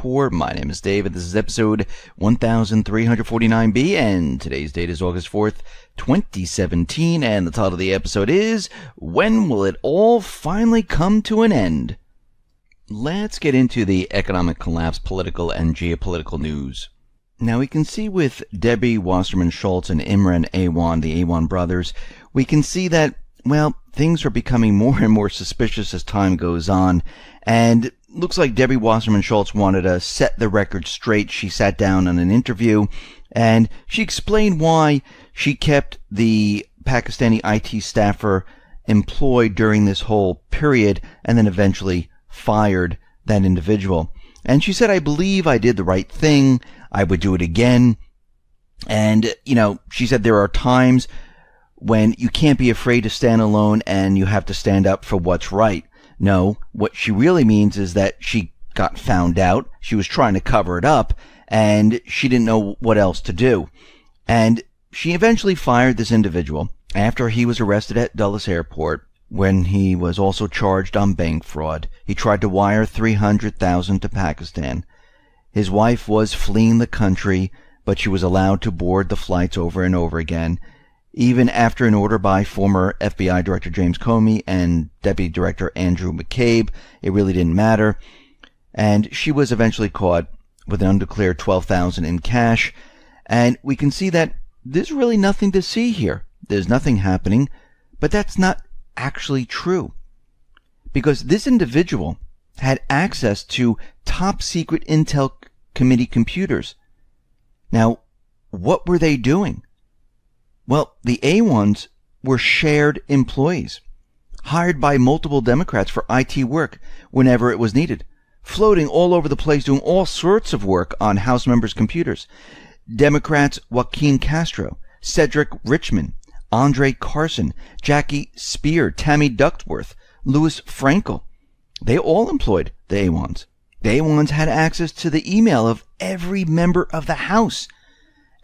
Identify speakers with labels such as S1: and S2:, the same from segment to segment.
S1: Report. My name is David. This is episode 1349B, and today's date is August 4th, 2017, and the title of the episode is, When Will It All Finally Come to an End? Let's get into the economic collapse, political, and geopolitical news. Now, we can see with Debbie Wasserman Schultz and Imran Awan, the Awan brothers, we can see that, well, things are becoming more and more suspicious as time goes on, and looks like Debbie Wasserman Schultz wanted to set the record straight. She sat down on an interview, and she explained why she kept the Pakistani IT staffer employed during this whole period, and then eventually fired that individual. And she said, I believe I did the right thing. I would do it again. And, she said there are times when you can't be afraid to stand alone and you have to stand up for what's right. No, what she really means is that she got found out. She was trying to cover it up and she didn't know what else to do. And she eventually fired this individual after he was arrested at Dulles Airport when he was also charged on bank fraud. He tried to wire $300,000 to Pakistan. His wife was fleeing the country, but she was allowed to board the flights over and over again, even after an order by former FBI Director James Comey and Deputy Director Andrew McCabe. It really didn't matter. And she was eventually caught with an undeclared $12,000 in cash. And we can see that there's really nothing to see here. There's nothing happening, but that's not actually true. Because this individual had access to top secret Intel Committee computers. Now, what were they doing? Well, the A1s were shared employees, hired by multiple Democrats for IT work whenever it was needed, floating all over the place doing all sorts of work on House members' computers. Democrats Joaquin Castro, Cedric Richmond, Andre Carson, Jackie Spear, Tammy Duckworth, Louis Frankel, they all employed the A1s. The A1s had access to the email of every member of the House,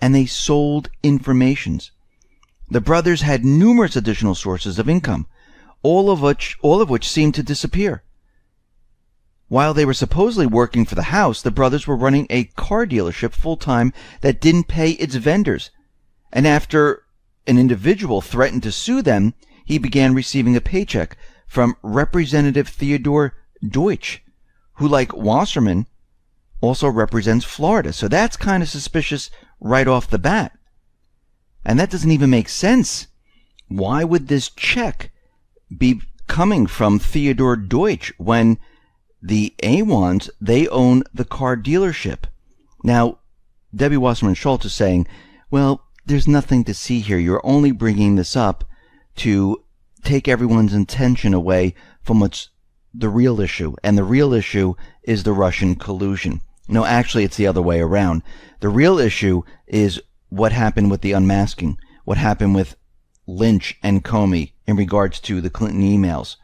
S1: and they sold informations. The brothers had numerous additional sources of income, all of which seemed to disappear. While they were supposedly working for the House, the brothers were running a car dealership full-time that didn't pay its vendors. And after an individual threatened to sue them, he began receiving a paycheck from Representative Theodore Deutsch, who, like Wasserman, also represents Florida. So that's kind of suspicious right off the bat. And that doesn't even make sense. Why would this check be coming from Theodore Deutsch when the A1s, they own the car dealership? Now, Debbie Wasserman Schultz is saying, well, there's nothing to see here. You're only bringing this up to take everyone's attention away from what's the real issue. And the real issue is the Russian collusion. No, actually, it's the other way around. The real issue is what happened with the unmasking, what happened with Lynch and Comey in regards to the Clinton emails,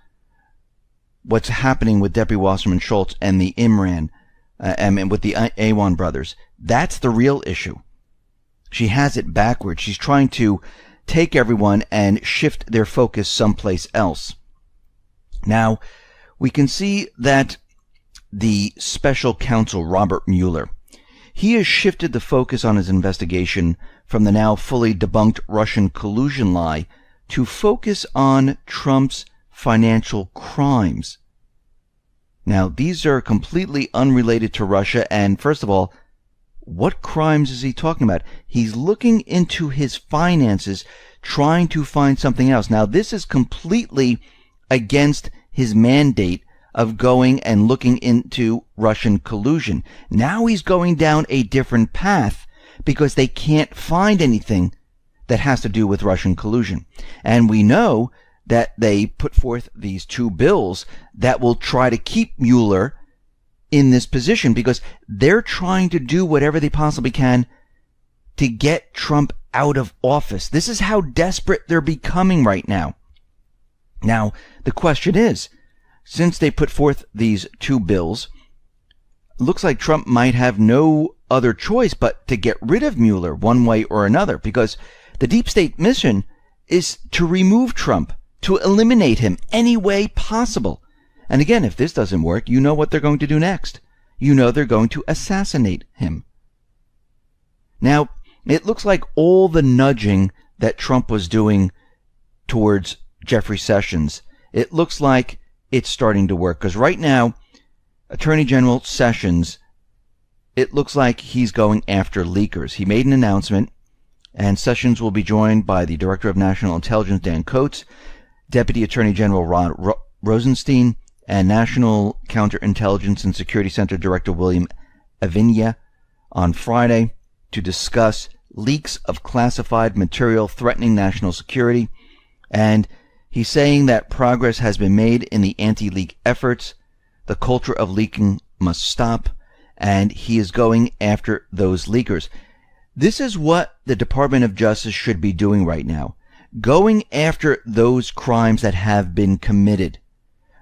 S1: what's happening with Debbie Wasserman Schultz and the Imran, and with the Awan brothers. That's the real issue. She has it backwards. She's trying to take everyone and shift their focus someplace else. Now, we can see that the special counsel, Robert Mueller, he has shifted the focus on his investigation from the now fully debunked Russian collusion lie to focus on Trump's financial crimes. Now, these are completely unrelated to Russia, and first of all, what crimes is he talking about? He's looking into his finances, trying to find something else. Now, this is completely against his mandate of going and looking into Russian collusion. Now he's going down a different path because they can't find anything that has to do with Russian collusion. And we know that they put forth these two bills that will try to keep Mueller in this position because they're trying to do whatever they possibly can to get Trump out of office. This is how desperate they're becoming right now. Now, the question is, since they put forth these two bills, looks like Trump might have no other choice but to get rid of Mueller one way or another, because the deep state mission is to remove Trump, to eliminate him any way possible. And again, if this doesn't work, you know what they're going to do next. you know they're going to assassinate him. Now, it looks like all the nudging that Trump was doing towards Jeffrey Sessions, it looks like it's starting to work. Because right now, Attorney General Sessions, it looks like he's going after leakers. He made an announcement, and Sessions will be joined by the Director of National Intelligence, Dan Coats, Deputy Attorney General Rod Rosenstein, and National Counterintelligence and Security Center Director William Avinia on Friday to discuss leaks of classified material threatening national security. And he's saying that progress has been made in the anti-leak efforts. The culture of leaking must stop, and he is going after those leakers. This is what the Department of Justice should be doing right now, going after those crimes that have been committed.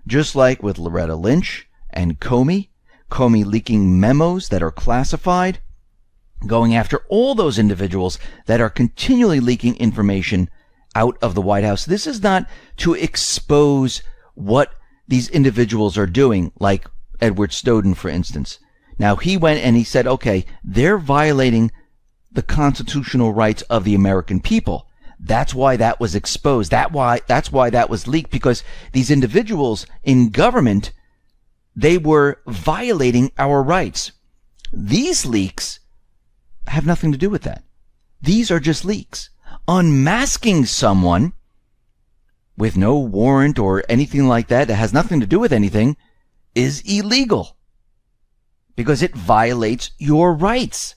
S1: Just like with Loretta Lynch and Comey leaking memos that are classified, going after all those individuals that are continually leaking information out of the White House. This is not to expose what these individuals are doing, like Edward Snowden, for instance. Now, he went and he said, okay, they're violating the constitutional rights of the American people. That's why that was exposed. That's why that was leaked, because these individuals in government, they were violating our rights. These leaks have nothing to do with that. These are just leaks. Unmasking someone with no warrant or anything like that has nothing to do with anything is illegal, because it violates your rights.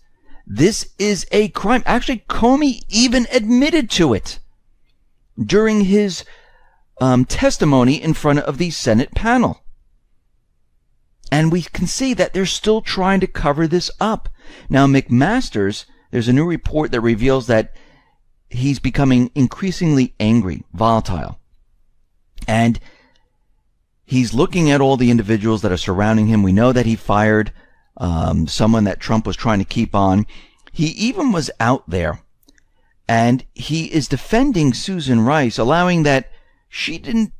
S1: This is a crime. Actually, Comey even admitted to it during his testimony in front of the Senate panel. And we can see that they're still trying to cover this up. Now, McMaster's, there's a new report that reveals that he's becoming increasingly angry, volatile. And he's looking at all the individuals that are surrounding him. We know that he fired someone that Trump was trying to keep on. He even was out there, and he is defending Susan Rice, allowing that she didn't,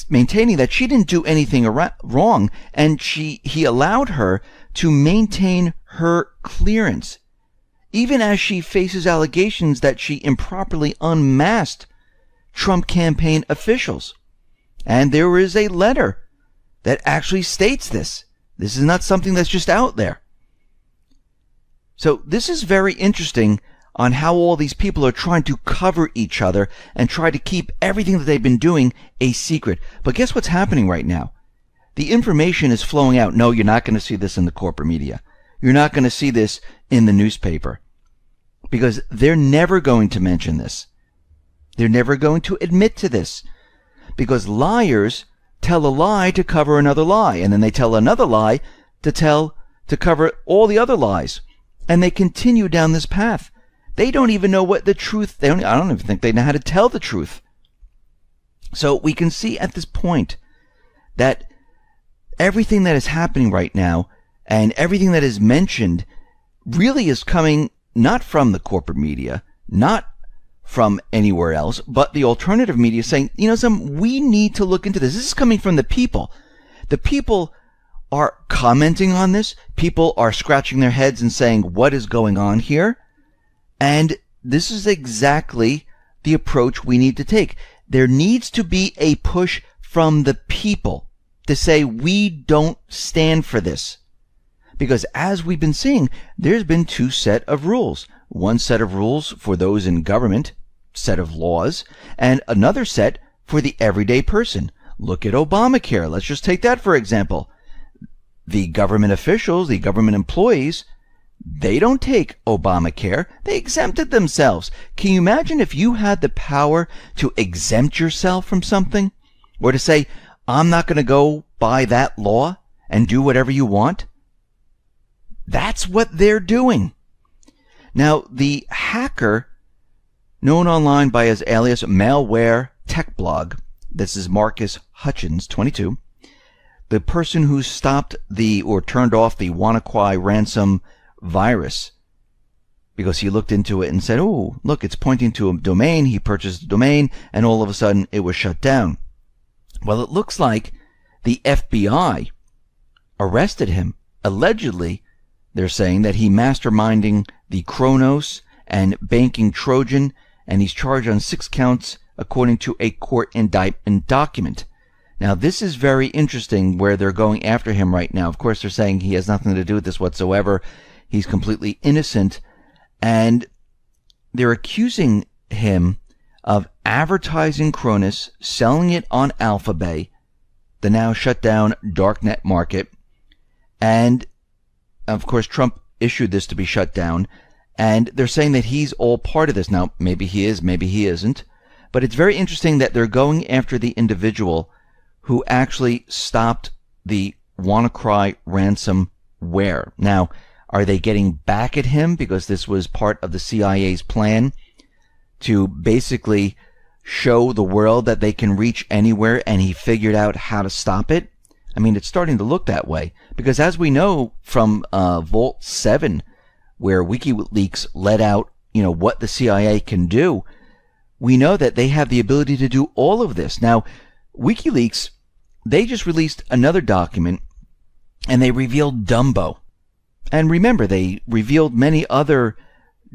S1: maintaining that she didn't do anything wrong, and he allowed her to maintain her clearance, even as she faces allegations that she improperly unmasked Trump campaign officials. And there is a letter that actually states this. This is not something that's just out there. So this is very interesting on how all these people are trying to cover each other and try to keep everything that they've been doing a secret. But guess what's happening right now? The information is flowing out. No, you're not going to see this in the corporate media. You're not going to see this in the newspaper, because they're never going to mention this. They're never going to admit to this, because liars tell a lie to cover another lie, and then they tell another lie to cover all the other lies, and they continue down this path. They don't even know what the truth. I don't even think they know how to tell the truth. So we can see at this point that everything that is happening right now and everything that is mentioned really is coming not from the corporate media, not from anywhere else, but the alternative media saying, we need to look into this. This is coming from the people. The people are commenting on this. People are scratching their heads and saying, what is going on here? And this is exactly the approach we need to take. There needs to be a push from the people to say, we don't stand for this. Because as we've been seeing, there's been two sets of rules. One set of rules for those in government, set of laws, and another set for the everyday person. Look at Obamacare. Let's just take that for example. The government officials, the government employees, they don't take Obamacare. They exempted themselves. Can you imagine if you had the power to exempt yourself from something? Or to say, I'm not going to go by that law and do whatever you want? That's what they're doing. Now, the hacker, known online by his alias Malware Tech Blog, this is Marcus Hutchins, 22, the person who stopped or turned off the WannaCry ransom virus, because he looked into it and said, oh, look, it's pointing to a domain. He purchased the domain, and all of a sudden it was shut down. Well, it looks like the FBI arrested him allegedly, they're saying that he masterminding the Kronos and banking Trojan, and he's charged on 6 counts according to a court indictment document. Now, this is very interesting where they're going after him right now. Of course, they're saying he has nothing to do with this whatsoever. He's completely innocent. And they're accusing him of advertising Kronos, selling it on Alphabay, the now shut down darknet market. And, of course, Trump issued this to be shut down. And they're saying that he's all part of this. Now, maybe he is, maybe he isn't. But it's very interesting that they're going after the individual who actually stopped the WannaCry ransomware. Now, are they getting back at him because this was part of the CIA's plan to basically show the world that they can reach anywhere, and he figured out how to stop it? I mean, it's starting to look that way, because as we know from Vault 7, where WikiLeaks let out, what the CIA can do, we know that they have the ability to do all of this. Now, WikiLeaks, they just released another document, and they revealed Dumbo. And remember, they revealed many other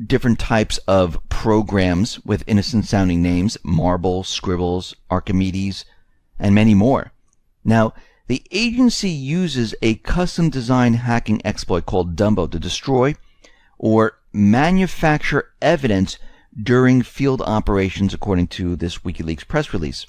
S1: different types of programs with innocent-sounding names: Marble, Scribbles, Archimedes, and many more. Now, the agency uses a custom-designed hacking exploit called Dumbo to destroy or manufacture evidence during field operations, according to this WikiLeaks press release.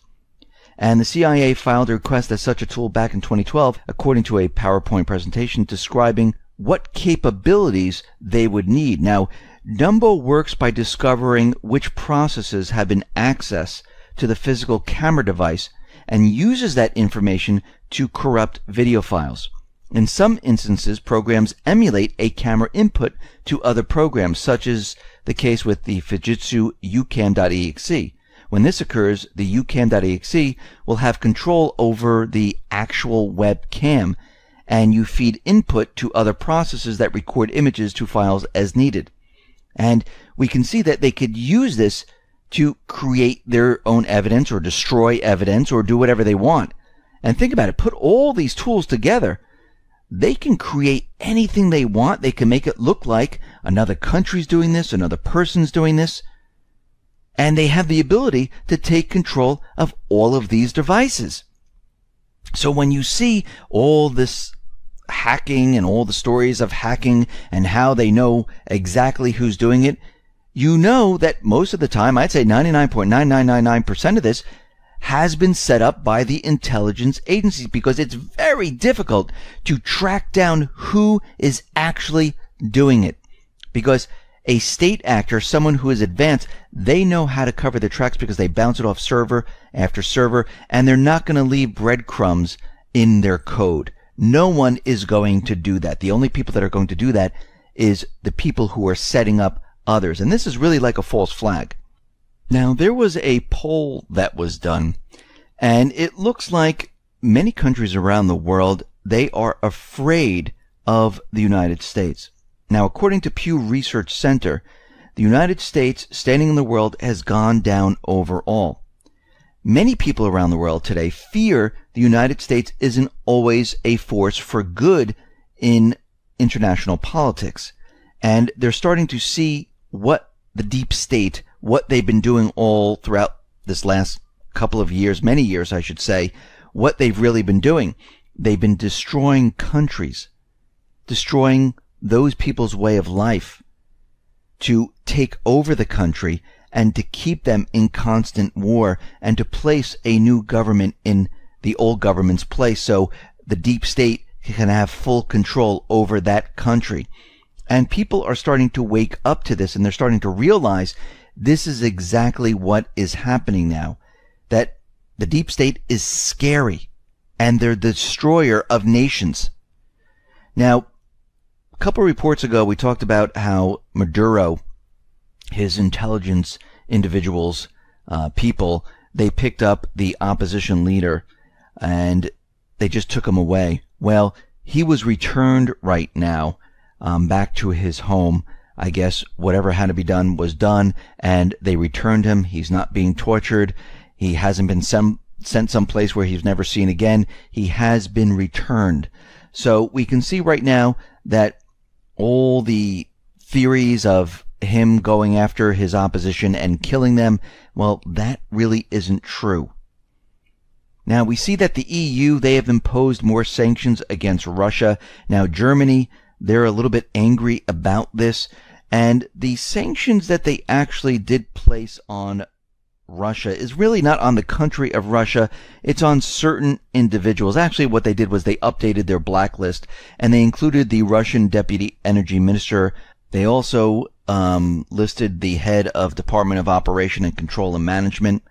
S1: And the CIA filed a request as such a tool back in 2012, according to a PowerPoint presentation describing what capabilities they would need. Now, Dumbo works by discovering which processes have been accessed to the physical camera device and uses that information to corrupt video files. In some instances, programs emulate a camera input to other programs, such as the case with the Fujitsu ucam.exe. When this occurs, the ucam.exe will have control over the actual webcam, and you feed input to other processes that record images to files as needed. And we can see that they could use this to create their own evidence or destroy evidence or do whatever they want. And think about it, put all these tools together, they can create anything they want. They can make it look like another country's doing this, another person's doing this. And they have the ability to take control of all of these devices. So when you see all this hacking and all the stories of hacking and how they know exactly who's doing it, you know that most of the time, I'd say 99.9999% of this has been set up by the intelligence agencies, because it's very difficult to track down who is actually doing it. Because a state actor, someone who is advanced, they know how to cover their tracks because they bounce it off server after server, and they're not going to leave breadcrumbs in their code. No one is going to do that. The only people that are going to do that is the people who are setting up others. And this is really like a false flag. Now, there was a poll that was done, and it looks like many countries around the world, they are afraid of the United States. Now, according to Pew Research Center, the United States standing in the world has gone down overall. Many people around the world today fear the United States isn't always a force for good in international politics. And they're starting to see what the deep state, what they've been doing all throughout this last couple of years, many years, I should say, what they've really been doing. They've been destroying countries, destroying those people's way of life to take over the country and to keep them in constant war and to place a new government in the old government's place so the deep state can have full control over that country. And people are starting to wake up to this, and they're starting to realize this is exactly what is happening now, that the deep state is scary and they're the destroyer of nations. Now, a couple reports ago, we talked about how Maduro, his intelligence individuals, people, they picked up the opposition leader and they just took him away. Well, he was returned right now back to his home. I guess whatever had to be done was done, and they returned him. He's not being tortured. He hasn't been sent someplace where he's never seen again. He has been returned. So we can see right now that all the theories of him going after his opposition and killing them, well, that really isn't true. Now, we see that the EU, they have imposed more sanctions against Russia. Now, Germany, they're a little bit angry about this. And the sanctions that they actually did place on Russia is really not on the country of Russia. It's on certain individuals. Actually, what they did was they updated their blacklist, and they included the Russian Deputy Energy Minister. They also listed the head of Department of Operation and Control and Management.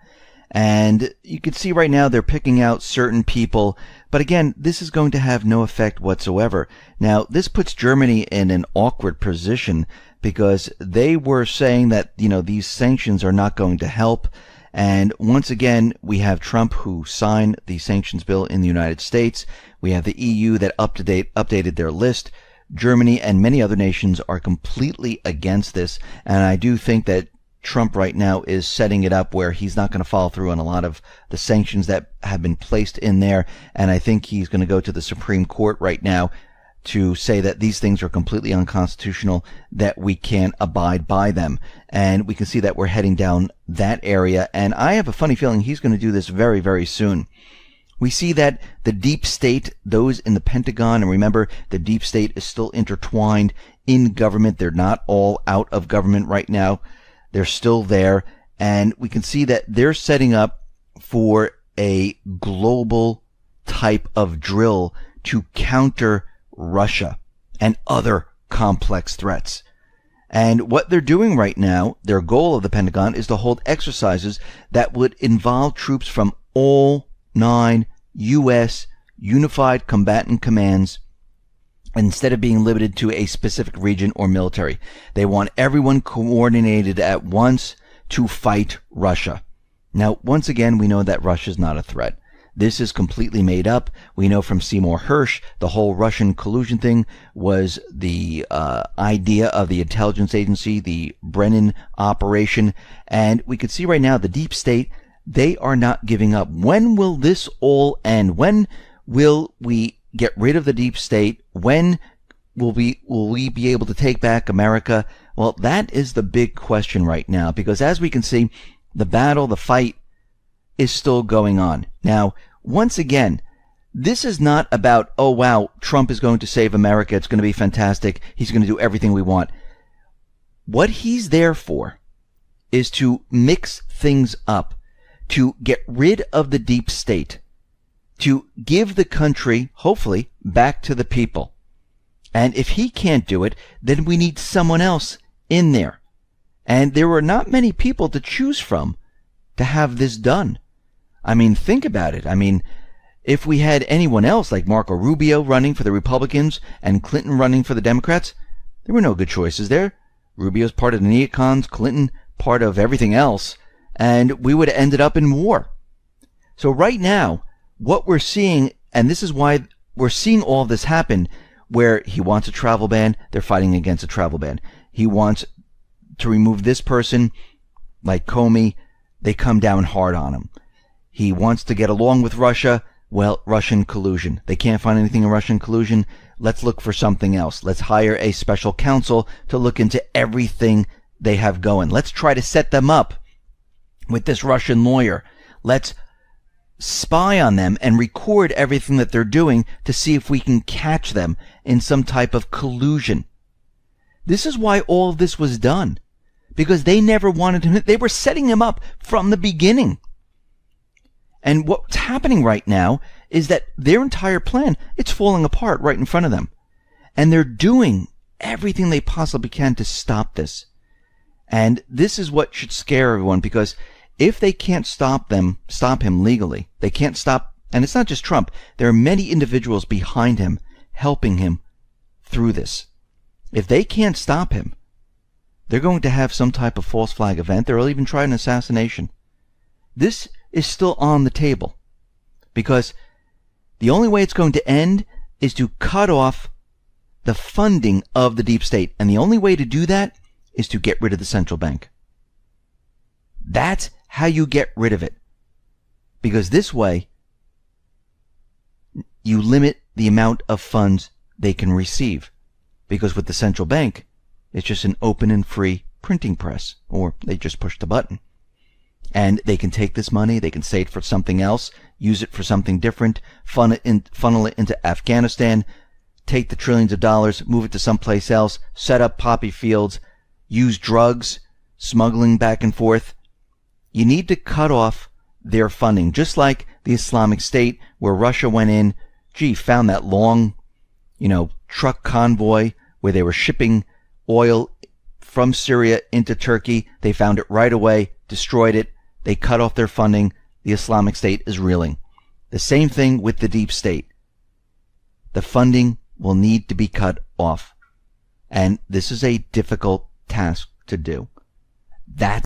S1: And you can see right now they're picking out certain people. But again, this is going to have no effect whatsoever. Now, this puts Germany in an awkward position because they were saying that, these sanctions are not going to help. And once again, we have Trump who signed the sanctions bill in the United States. We have the EU that updated their list. Germany and many other nations are completely against this. And I do think that Trump right now is setting it up where he's not going to follow through on a lot of the sanctions that have been placed in there. And I think he's going to go to the Supreme Court right now to say that these things are completely unconstitutional, that we can't abide by them. And we can see that we're heading down that area. And I have a funny feeling he's going to do this very, very soon. We see that the deep state, those in the Pentagon, and remember, the deep state is still intertwined in government. They're not all out of government right now. They're still there, and we can see that they're setting up for a global type of drill to counter Russia and other complex threats. And what they're doing right now, their goal of the Pentagon, is to hold exercises that would involve troops from all 9 U.S. Unified Combatant Commands instead of being limited to a specific region or military. They want everyone coordinated at once to fight Russia. Now, once again, we know that Russia is not a threat. This is completely made up. We know from Seymour Hersh, the whole Russian collusion thing was the idea of the intelligence agency, the Brennan operation. And we can see right now the deep state, they are not giving up. When will this all end? When will we get rid of the deep state? When will we be able to take back America? Well, that is the big question right now, because as we can see, the battle, the fight is still going on. Now, once again, this is not about, oh wow, Trump is going to save America, it's going to be fantastic, he's going to do everything we want. What he's there for is to mix things up, to get rid of the deep state, to give the country, hopefully, back to the people. And if he can't do it, then we need someone else in there. And there were not many people to choose from to have this done. I mean, think about it. I mean, if we had anyone else like Marco Rubio running for the Republicans and Clinton running for the Democrats, there were no good choices there. Rubio's part of the neocons, Clinton part of everything else, and we would have ended up in war. So right now, what we're seeing, and this is why we're seeing all this happen, where he wants a travel ban, they're fighting against a travel ban. He wants to remove this person, like Comey, they come down hard on him. He wants to get along with Russia, well, Russian collusion. They can't find anything in Russian collusion, let's look for something else. Let's hire a special counsel to look into everything they have going. Let's try to set them up with this Russian lawyer. Let's spy on them and record everything that they're doing to see if we can catch them in some type of collusion. This is why all of this was done, because they never wanted him. They were setting him up from the beginning. And what's happening right now is that their entire plan, it's falling apart right in front of them. And they're doing everything they possibly can to stop this. And this is what should scare everyone, because if they can't stop him legally, they can't stop, and it's not just Trump, there are many individuals behind him helping him through this. If they can't stop him, they're going to have some type of false flag event. They'll even try an assassination. This is still on the table, because the only way it's going to end is to cut off the funding of the deep state. And the only way to do that is to get rid of the central bank. That's how you get rid of it. Because this way, you limit the amount of funds they can receive. Because with the central bank, it's just an open and free printing press, or they just push the button. And they can take this money, they can save it for something else, use it for something different, funnel it into Afghanistan, take the trillions of dollars, move it to someplace else, set up poppy fields, use drugs, smuggling back and forth. You need to cut off their funding, just like the Islamic State, where Russia went in, found that long, truck convoy where they were shipping oil from Syria into Turkey. They found it right away, destroyed it. They cut off their funding. The Islamic State is reeling. The same thing with the deep state. The funding will need to be cut off. And this is a difficult task to do. That's